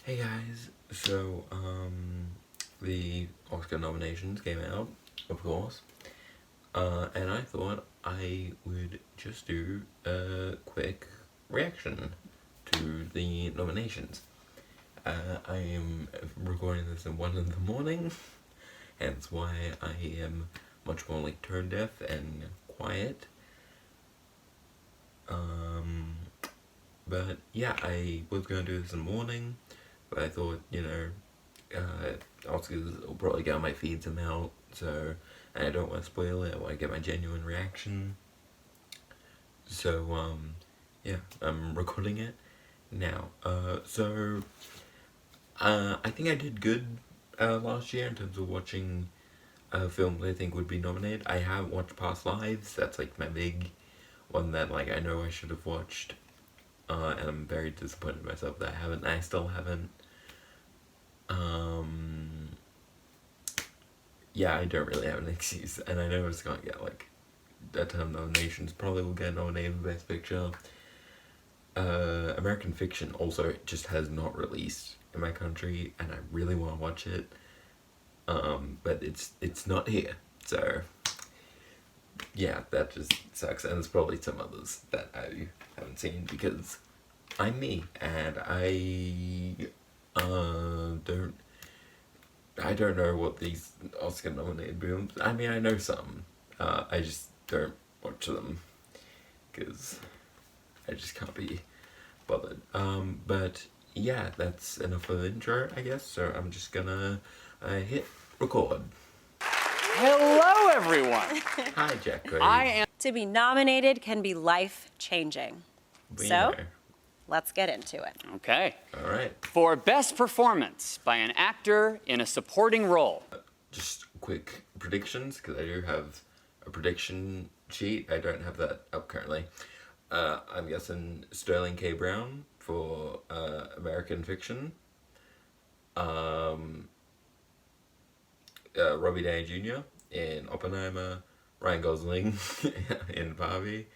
Hey guys, so the Oscar nominations came out, of course, and I thought I would just do a quick reaction to the nominations. I am recording this at 1 in the morning, hence why I am much more like tone deaf and quiet. But yeah, I was gonna do this in the morning, but I thought, Oscars will probably get on my feed somehow, so I don't want to spoil it. I want to get my genuine reaction. So, yeah, I'm recording it now. I think I did good last year in terms of watching films I think would be nominated. I haven't watched Past Lives. That's like my big one that like I know I should have watched. And I'm very disappointed in myself that I haven't. I still haven't. Yeah, I don't really have an excuse, and I know it's gonna get like a ton of nominations. Probably will get nominated for Best Picture. American Fiction also just has not released in my country, and I really want to watch it. But it's not here, so yeah, that just sucks. And there's probably some others that I haven't seen because I'm me, and I don't know what these Oscar nominated films. I mean, I know some. I just don't watch them because I just can't be bothered. But yeah, that's enough of the intro, I guess. So I'm just gonna hit record. Hello, everyone. Hi, Jack. To be nominated can be life-changing. Let's get into it. Okay. All right. For Best Performance by an Actor in a Supporting Role. Just quick predictions, because I do have a prediction sheet. I don't have that up currently. I'm guessing Sterling K. Brown for American Fiction. Robbie Downey Jr. in Oppenheimer. Ryan Gosling in Barbie.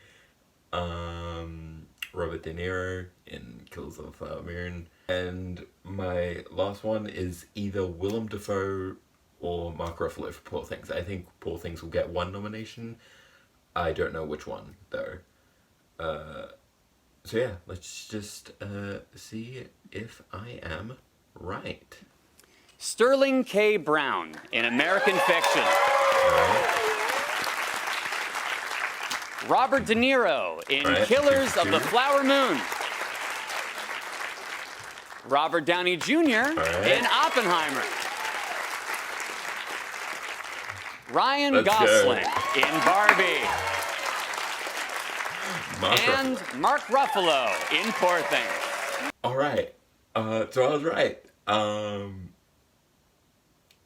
Robert De Niro in Killers of the Flower Moon. And my last one is either Willem Dafoe or Mark Ruffalo for Poor Things. I think Poor Things will get one nomination. I don't know which one, though. So yeah, let's just see if I am right. Sterling K. Brown in American Fiction. Robert De Niro in Killers of the Flower Moon. Robert Downey Jr. in Oppenheimer. Ryan Gosling in Barbie. And Mark Ruffalo in Poor Things. All right. So I was right.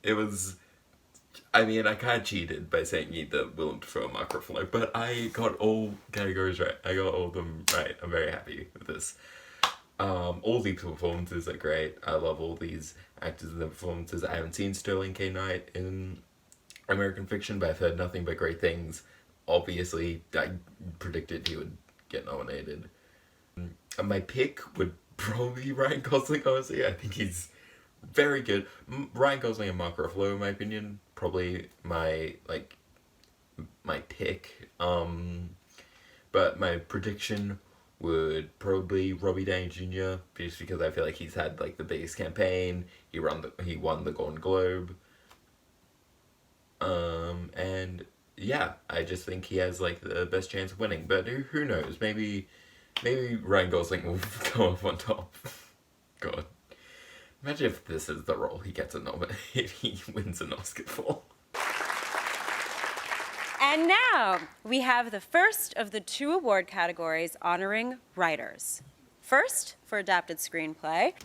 It was... I mean, I kind of cheated by saying either Willem Dafoe or Mark Ruffalo, but I got all categories right. I got all of them right. I'm very happy with this. All these performances are great. I love all these actors and their performances. I haven't seen Sterling K. Knight in American Fiction, but I've heard nothing but great things. Obviously, I predicted he would get nominated. And my pick would probably be Ryan Gosling, honestly. I think he's very good. Ryan Gosling and Mark Ruffalo, in my opinion, probably my pick. But my prediction would probably Robbie Downey Jr. just because I feel like he's had like the biggest campaign. He won the Golden Globe. And yeah, I just think he has like the best chance of winning. But who knows? Maybe Ryan Gosling will come up on top. God. Imagine if this is the role he gets a nomination, he wins an Oscar for. And now we have the first of the two award categories honoring writers. First, for adapted screenplay.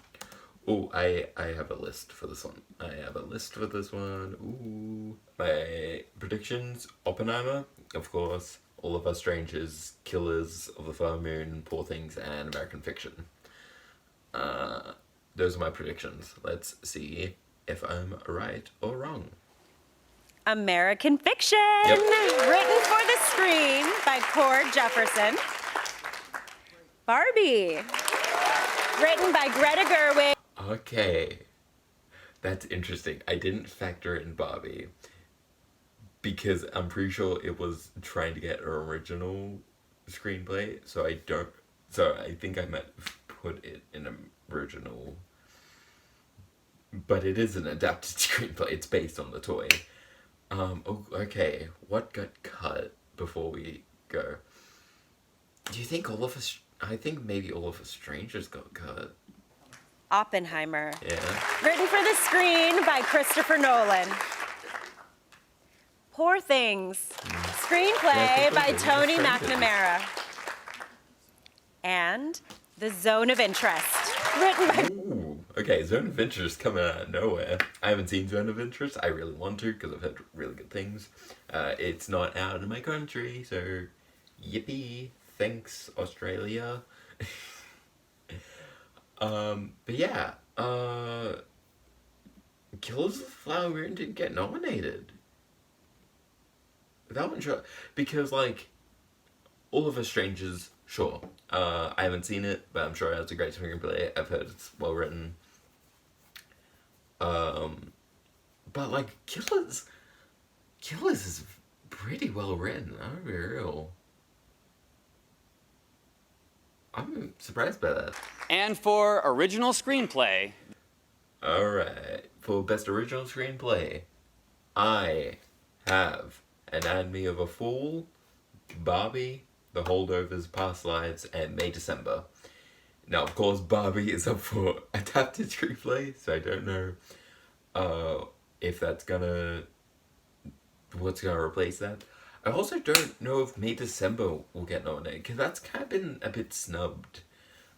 Oh, I have a list for this one. Ooh. My predictions, Oppenheimer, of course, All of Us Strangers, Killers of the Flower Moon, Poor Things, and American Fiction. Those are my predictions. Let's see if I'm right or wrong. American Fiction, written for the screen by Cord Jefferson. Barbie, written by Greta Gerwig. Okay. That's interesting. I didn't factor in Barbie because I'm pretty sure it was trying to get an original screenplay, so I don't. So I think I might have put it in an original. But it is an adapted screenplay. It's based on the toy. Oh, okay. What got cut before we go? Do you think all of us? I think maybe All of Us Strangers got cut. Oppenheimer. Yeah. Written for the screen by Christopher Nolan. Poor Things. Screenplay by Tony McNamara. And The Zone of Interest. Written by... Ooh, okay, Zone of Interest coming out of nowhere. I haven't seen Zone of Interest. I really want to because I've heard really good things. It's not out in my country, so yippee. Thanks, Australia. But yeah, Killers of the Flower Moon didn't get nominated. That one, sure. Because, like, All of Us Strangers, sure. I haven't seen it, but I'm sure it has a great screenplay. I've heard it's well written. But, like, Killers is pretty well written. I'll be real. I'm surprised by that. And for original screenplay, Alright, for Best Original Screenplay, I have Anatomy of a Fool, Barbie, The Holdovers, Past Lives, and May December. Now, of course, Barbie is up for Adapted Screenplay, so I don't know if that's what's gonna replace that. I also don't know if May December will get nominated, because that's kind of been a bit snubbed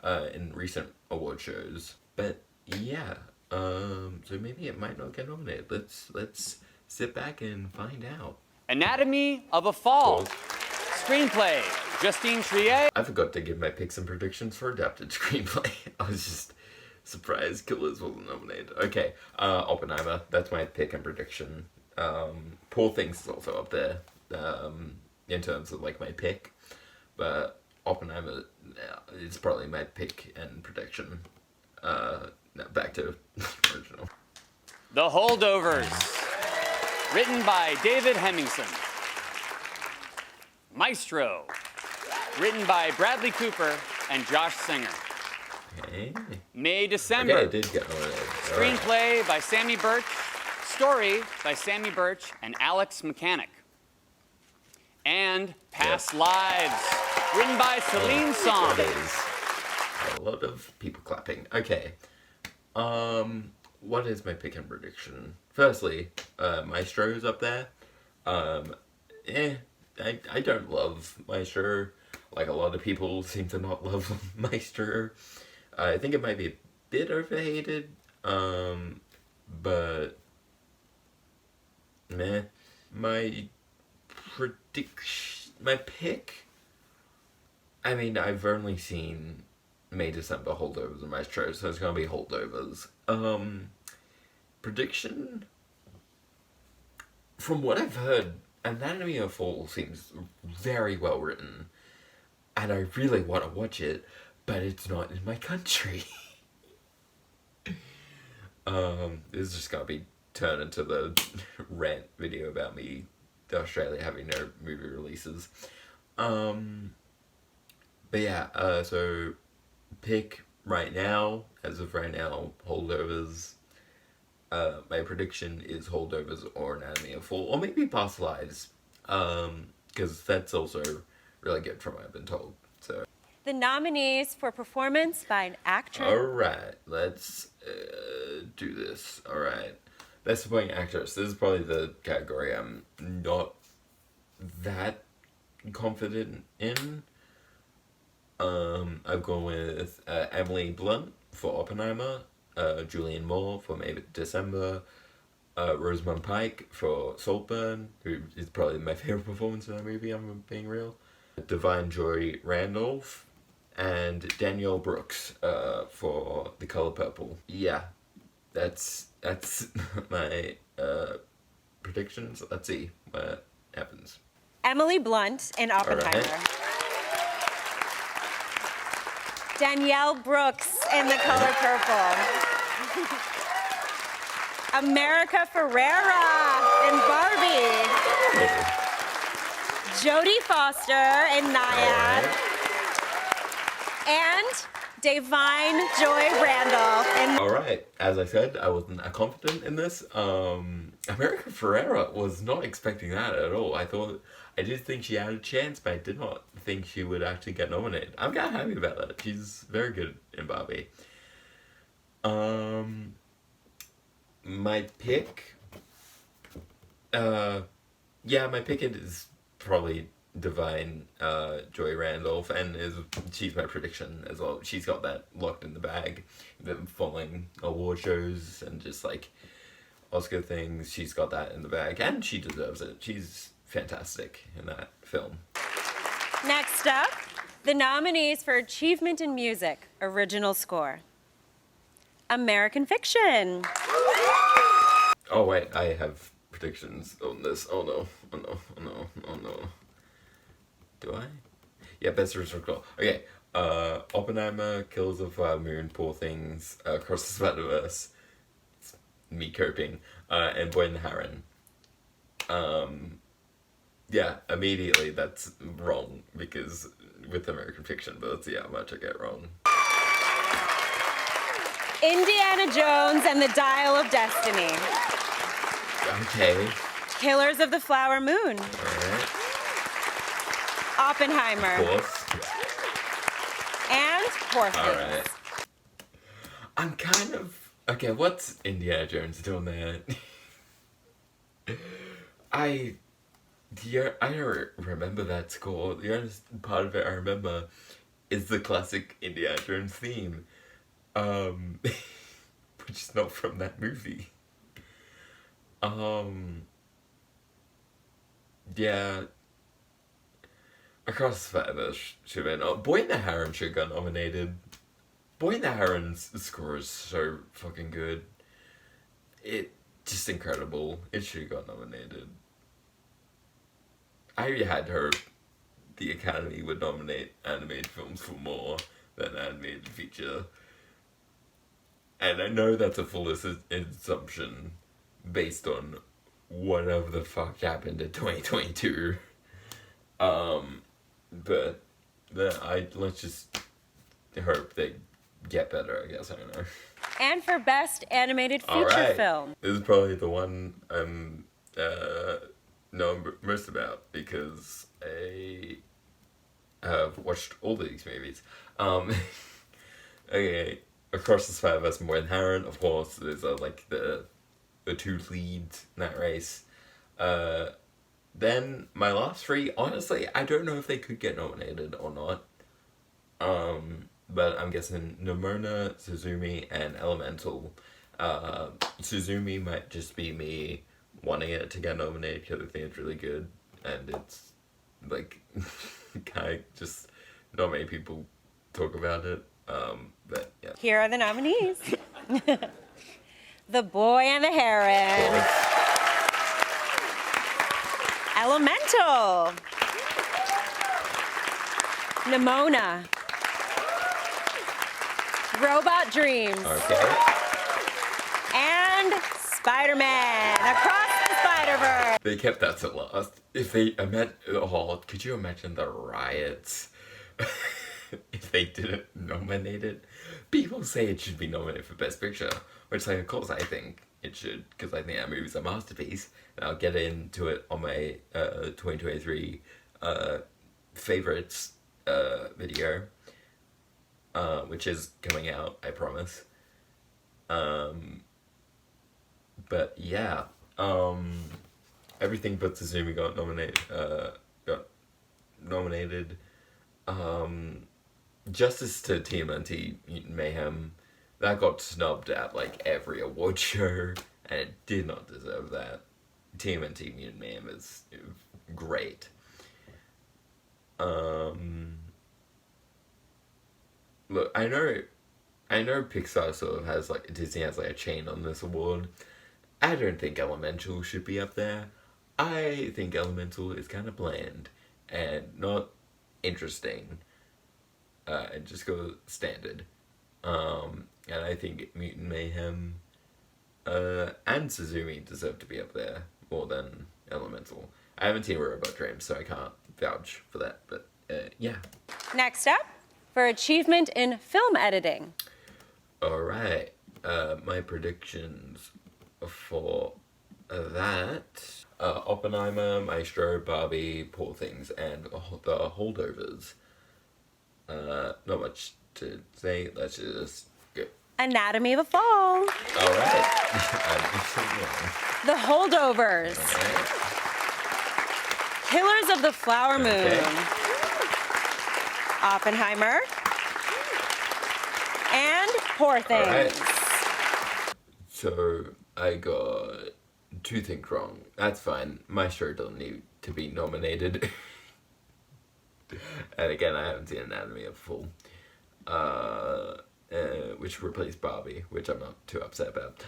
in recent award shows. But yeah, so maybe it might not get nominated. Let's sit back and find out. Anatomy of a Fall. Cool. Screenplay, Justine Triet. I forgot to give my picks and predictions for adapted screenplay. I was just surprised Killers wasn't nominated. Okay, Oppenheimer. That's my pick and prediction. Poor Things is also up there. In terms of like my pick, but Oppenheimer is probably my pick and prediction. Now back to original. The Holdovers. Written by David Hemmingson. Maestro. Written by Bradley Cooper and Josh Singer. Okay. May December. Okay, it did get nominated. Screenplay by Sammy Birch. Story by Sammy Birch and Alex Mechanic. And Past Lives, written by Celine Song. It is. A lot of people clapping. Okay. What is my pick and prediction? Firstly, Maestro's up there. I don't love Maestro. Like a lot of people seem to not love Maestro. I think it might be a bit overhated. But meh. My pick, I mean, I've only seen May, December, Holdovers, and Maestro, so it's gonna be Holdovers. Prediction, from what I've heard, Anatomy of a Fall seems very well written, and I really want to watch it, but it's not in my country. This is just gonna be turned into the rant video about me, Australia having no movie releases. But yeah, so pick right now, as of right now, Holdovers. My prediction is Holdovers or Anatomy of a Fall, or maybe Past Lives, because that's also really good from what I've been told. So The nominees for performance by an actress. alright, let's do this. Alright. Best Supporting Actress. This is probably the category I'm not that confident in. I've gone with Emily Blunt for Oppenheimer, Julianne Moore for May December, Rosamund Pike for Saltburn, who is probably my favorite performance in that movie, I'm being real, Divine Joy Randolph, and Danielle Brooks for The Color Purple. Yeah, that's my predictions. Let's see what happens. Emily Blunt in Oppenheimer. Alright. Danielle Brooks in The Color Purple. America Ferrera in Barbie. Jodie Foster in Nyad. And Davine Joy Randall in... All right. As I said, I wasn't confident in this. America Ferrera was not expecting that at all. I did think she had a chance, but I did not think she would actually get nominated. I'm kind of happy about that. She's very good in Barbie. My pick... my pick is probably Divine Joy Randolph, and she's my prediction as well. She's got that locked in the bag. Them following award shows and just like Oscar things, she's got that in the bag, and she deserves it. She's fantastic in that film. Next up, the nominees for Achievement in Music, Original Score. American Fiction. Oh wait, I have predictions on this. Oh no, oh no, oh no, oh no. Do I? Yeah, best original score. Okay, Oppenheimer, Killers of the Flower Moon, Poor Things, Across the Spider-Verse, it's me coping, and Boy and the Heron. Yeah, immediately that's wrong, because with American Fiction, but let's see how much I get wrong. Indiana Jones and the Dial of Destiny. Okay. Killers of the Flower Moon. Alright. Oppenheimer. Of course. And Poor Things. Alright. I'm kind of... Okay, what's Indiana Jones doing there? I don't remember that score. The only part of it I remember is the classic Indiana Jones theme. Which is not from that movie. Yeah. Across the Spider-Verse should have been... Oh, Boy and the Heron should have got nominated. Boy and the Heron's score is so fucking good. It just incredible. It should have got nominated. I had hoped the Academy would nominate animated films for more than animated feature. And I know that's a full assumption based on whatever the fuck happened in 2022. But let's just hope they get better, I guess. I don't know. And for Best Animated Feature Film. This is probably the one I'm know most about, because I have watched all these movies. Okay, Across the Spider-Verse and Boy and the Heron, of course, there's like the two leads in that race. Then my last three, honestly, I don't know if they could get nominated or not. But I'm guessing Nimona, Suzumi, and Elemental. Suzumi might just be me wanting it to get nominated because I think it's really good, and it's like kind of just not many people talk about it. But yeah. Here are the nominees. The Boy and the Heron. Elemental. Nimona. Robot Dreams. Okay. And Spider-Man Across the Spider-Verse. They kept that to last. If they could you imagine the riots if they didn't nominate it? People say it should be nominated for Best Picture, which, like, of course I think it should, because I think that movie's a masterpiece, and I'll get into it on my 2023 favorites video, which is coming out, I promise. But yeah, everything but Suzumi got nominated. Justice to TMNT Mutant Mayhem, that got snubbed at like every award show, and it did not deserve that. TMNT Mutant Mayhem is great. Look, I know Pixar sort of has like, Disney has like a chain on this award. I don't think Elemental should be up there. I think Elemental is kind of bland and not interesting. And just go standard. And I think Mutant Mayhem and Suzumi deserve to be up there more than Elemental. I haven't seen Robot Dreams, so I can't vouch for that, but yeah. Next up, for achievement in film editing. Alright, my predictions for that. Oppenheimer, Maestro, Barbie, Poor Things, and the Holdovers. Not much to say, let's just go. Anatomy of a Fall. Alright. The Holdovers. Alright. Killers of the Flower Moon. Okay. Oppenheimer. And Poor Things. Alright. So, I got 2 things wrong. That's fine. Maestro doesn't need to be nominated. And again, I haven't seen Anatomy of a Fall. Which replaced Barbie, which I'm not too upset about.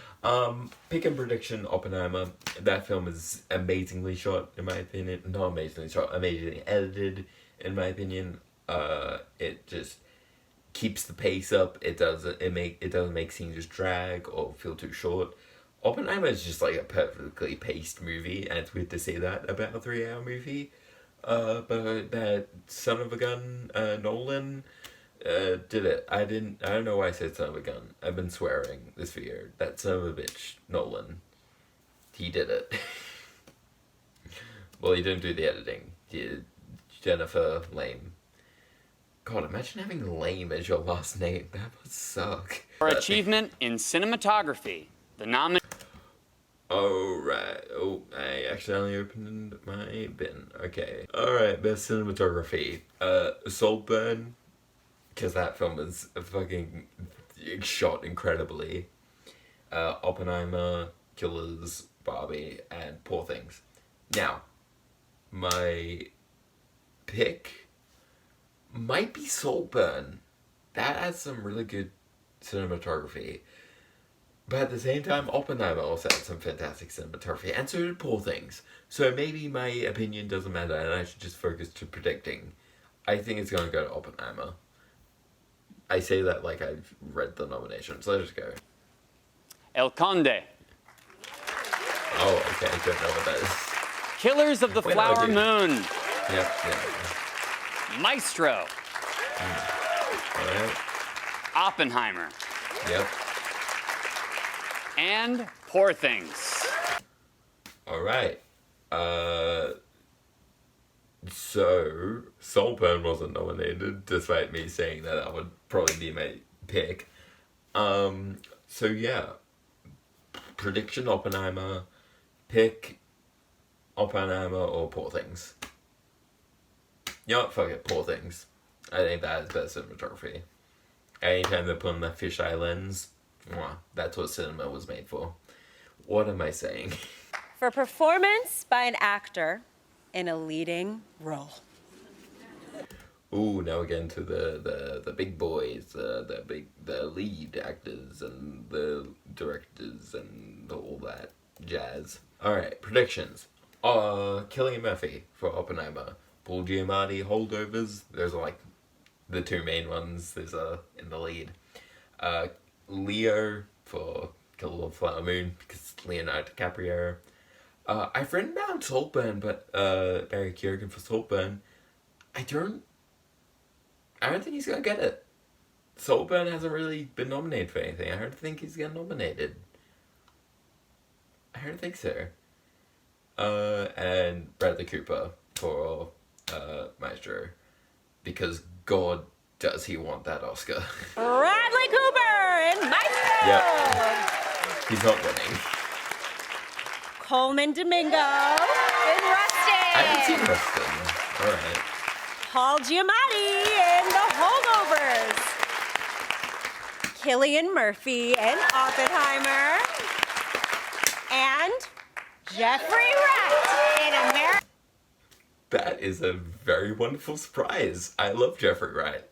Pick and prediction, Oppenheimer. That film is amazingly shot, in my opinion. Not amazingly shot, amazingly edited, in my opinion. It just keeps the pace up. It doesn't make scenes just drag or feel too short. Oppenheimer is just like a perfectly paced movie, and it's weird to say that about a 3-hour movie. But that son of a gun, Nolan, did it. I don't know why I said son of a gun. I've been swearing this video. That son of a bitch, Nolan. He did it. Well, he didn't do the editing. He did Jennifer Lame. God, imagine having Lame as your last name. That would suck. For achievement in cinematography, the nominee. Oh, right. Oh, I accidentally opened my bin. Okay. Alright, best cinematography. Saltburn. Because that film is fucking shot incredibly. Oppenheimer, Killers, Barbie, and Poor Things. Now, my pick might be Saltburn. That has some really good cinematography. But at the same time, Oppenheimer also had some fantastic cinematography, and so did Poor Things. So maybe my opinion doesn't matter, and I should just focus to predicting. I think it's going to go to Oppenheimer. I say that like I've read the nominations. Let's just go. El Conde. Oh, okay, I don't know what that is. Killers of the Wait, no, I Flower do. Moon. Yep. Maestro. Alright. Oppenheimer. Yep. And Poor Things. Alright. So, Saltburn wasn't nominated, despite me saying that would probably be my pick. So yeah. Prediction Oppenheimer. Pick Oppenheimer or Poor Things. You know what? Fuck it. Poor Things. I think that is best cinematography. Anytime they put on that fisheye lens, mwah, that's what cinema was made for. What am I saying? For performance by an actor in a leading role. Ooh, now we get into the big boys, the lead actors and the directors and all that jazz. Alright, predictions. Cillian Murphy for Oppenheimer. Paul Giamatti, Holdovers. Those are like the 2 main ones. There's in the lead. Leo for Killers of the Flower Moon because it's Leonardo DiCaprio. I've written down Saltburn, but Barry Keoghan for Saltburn. I don't think he's gonna get it. Saltburn hasn't really been nominated for anything. I don't think he's getting nominated. I don't think so. And Bradley Cooper for Maestro, because God does he want that Oscar. Bradley Cooper in Maestro. Yep. He's not winning. Coleman Domingo in Rustin. I haven't seen Rustin. Alright. Paul Giamatti in The Holdovers. Cillian Murphy in Oppenheimer. And Jeffrey Wright in America. That is a very wonderful surprise. I love Jeffrey Wright.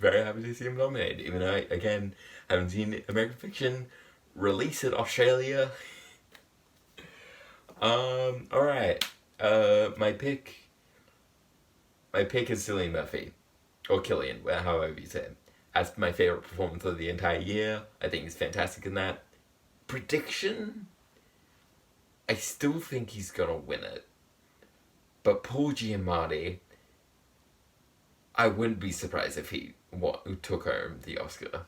Very happy to see him nominated. Even though I, again, haven't seen American Fiction. Release in Australia. Alright. My pick is Cillian Murphy. Or Cillian, however you say it. That's my favorite performance of the entire year. I think he's fantastic in that. prediction, I still think he's gonna win it. But Paul Giamatti, I wouldn't be surprised if he took home the Oscar.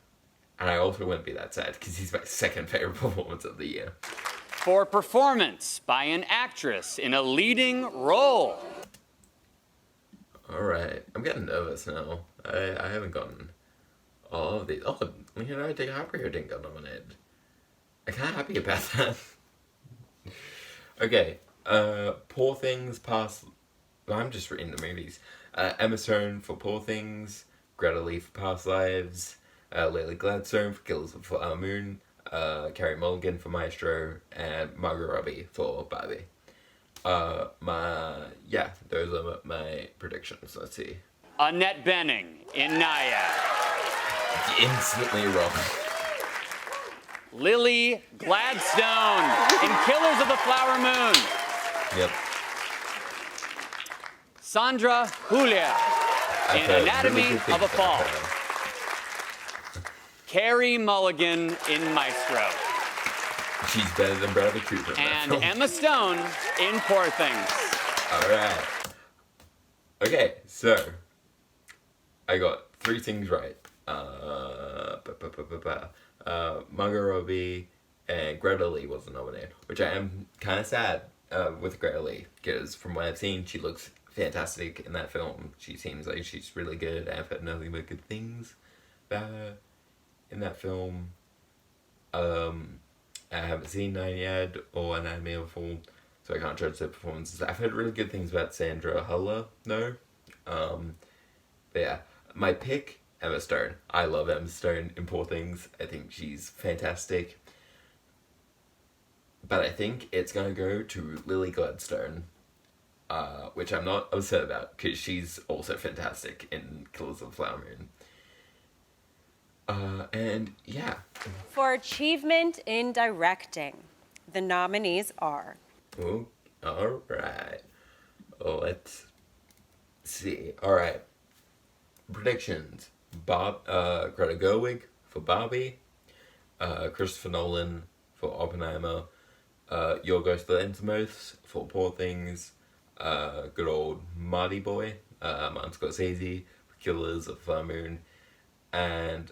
And I also wouldn't be that sad, because he's my second favorite performance of the year. For performance by an actress in a leading role. Alright, I'm getting nervous now. I haven't gotten all of these. Oh, Leonardo DiCaprio didn't get nominated. I'm kind of happy about that. Okay, Poor Things, I'm just reading the movies. Emma Stone for Poor Things, Greta Lee for Past Lives, Lily Gladstone for Killers of the Flower Moon, Carey Mulligan for Maestro, and Margot Robbie for Barbie. Those are my predictions. Let's see. Annette Bening in Naya. Instantly wrong. Lily Gladstone in Killers of the Flower Moon. Yep. Sandra Julia I've in heard Anatomy really good things of a about Fall. her. Carey Mulligan in Maestro. She's better than Bradley Cooper. in that And film. Emma Stone in Poor Things. Alright. Okay, so I got 3 things right. Margot Robbie and Greta Lee wasn't nominated, which I am kind of sad with Greta Lee, because from what I've seen, she looks fantastic in that film. She seems like she's really good. I've heard nothing but good things about her in that film. I haven't seen Nine yet or Anatomy of a Fall, so I can't judge their performances. I've heard really good things about Sandra Huller, though. But yeah, my pick, Emma Stone. I love Emma Stone in Poor Things. I think she's fantastic. But I think it's going to go to Lily Gladstone, which I'm not upset about, because she's also fantastic in Killers of the Flower Moon. And yeah. For achievement in directing, the nominees are Oh, alright. Let's see. Alright. Predictions. Greta Gerwig for Barbie. Christopher Nolan for Oppenheimer. Yorgos Lanthimos for Poor Things. Good old Marty Boy, Martin Scorsese for Killers of the Flower Moon. And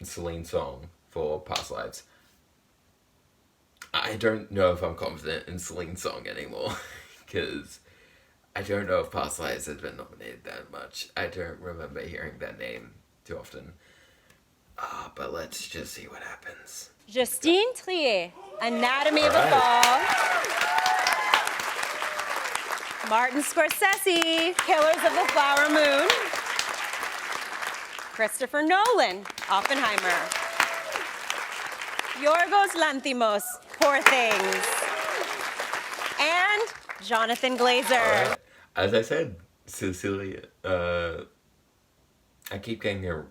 Celine Song for Past Lives. I don't know if I'm confident in Celine Song anymore, because I don't know if Past Lives has been nominated that much. I don't remember hearing that name too often. But let's just see what happens. Justine Triet, Anatomy of a Fall. Martin Scorsese, Killers of the Flower Moon. Christopher Nolan, Oppenheimer. Yorgos Lanthimos, Poor Things. And Jonathan Glazer. Alright. As I said, Cecilia, I keep getting her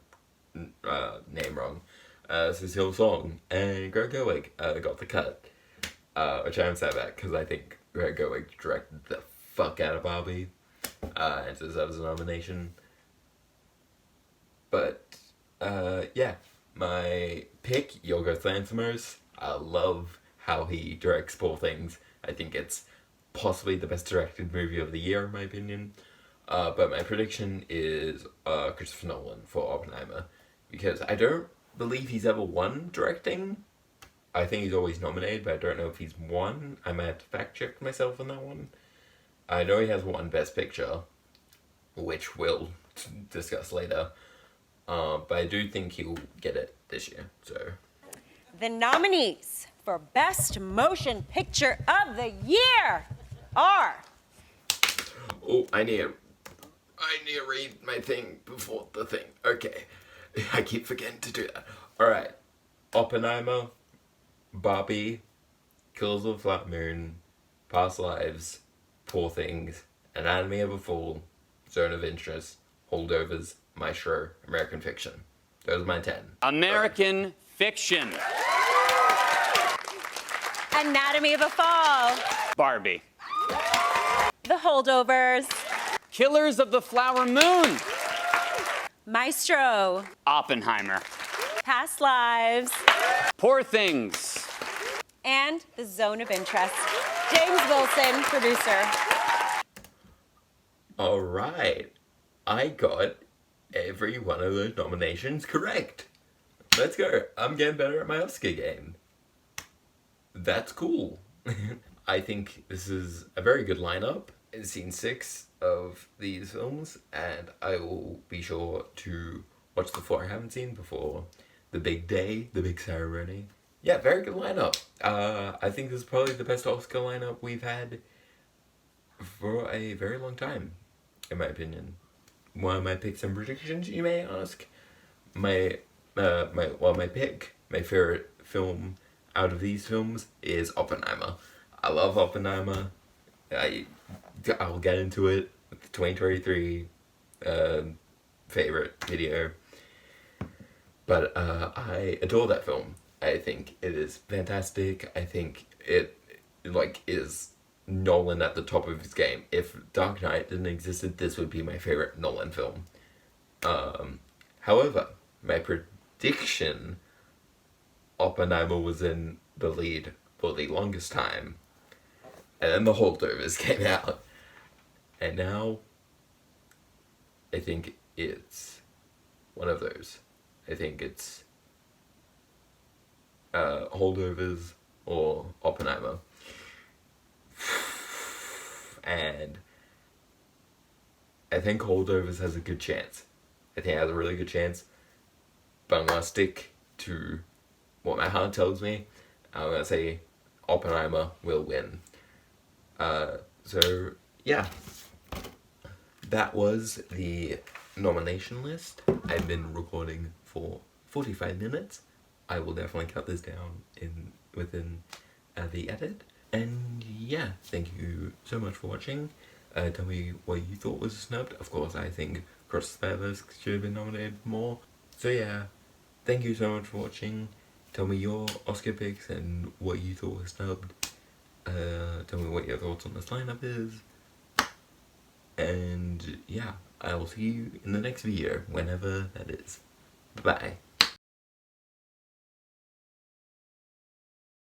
name wrong. Cecile Song and Greta Gerwig got the cut, which I'm sad about, because I think Greta Gerwig directed the fuck out of Barbie, and deserves a nomination. But yeah, my pick, Yorgos Lanthimos. I love how he directs Poor Things. I think it's possibly the best directed movie of the year, in my opinion. But my prediction is Christopher Nolan for Oppenheimer, because I don't believe he's ever won directing. I think he's always nominated, but I don't know if he's won. I might have to fact check myself on that one. I know he has won Best Picture, which we'll discuss later. But I do think he'll get it this year. So The nominees for Best Motion Picture of the Year are... Oh, I need to read my thing before the thing. Okay. I keep forgetting to do that. Alright. Oppenheimer, Barbie, Killers of the Flower Moon, Past Lives, Poor Things, Anatomy of a Fall, Zone of Interest, Holdovers, Maestro, American Fiction. Those are my 10. American Fiction. Anatomy of a Fall. Barbie. The Holdovers. Killers of the Flower Moon. Maestro. Oppenheimer. Past Lives. Poor Things. And The Zone of Interest. James Wilson, producer. All right. I got every one of those nominations correct. Let's go. I'm getting better at my Oscar game. That's cool. I think this is a very good lineup. I've seen 6 of these films, and I will be sure to watch the 4 I haven't seen before the big day, the big ceremony. Yeah, very good lineup. I think this is probably the best Oscar lineup we've had for a very long time, in my opinion. One of my picks and predictions, you may ask. My pick, my favorite film out of these films is Oppenheimer. I love Oppenheimer. I'll get into it with the 2023 favorite video. But I adore that film. I think it is fantastic. I think it is Nolan at the top of his game. If Dark Knight didn't exist, this would be my favorite Nolan film. However, my prediction, Oppenheimer was in the lead for the longest time. And then The Holdovers came out. And now, I think it's one of those. I think it's Holdovers or Oppenheimer. And I think Holdovers has a good chance. I think it has a really good chance. But I'm going to stick to what my heart tells me. I'm going to say Oppenheimer will win. So, yeah. That was the nomination list. I've been recording for 45 minutes. I will definitely cut this down within the edit. And yeah, thank you so much for watching. Tell me what you thought was snubbed. Of course, I think Cross the Feathers should have been nominated more. So yeah, thank you so much for watching. Tell me your Oscar picks and what you thought was snubbed. Tell me what your thoughts on this lineup is. And yeah, I will see you in the next video, whenever that is. Bye.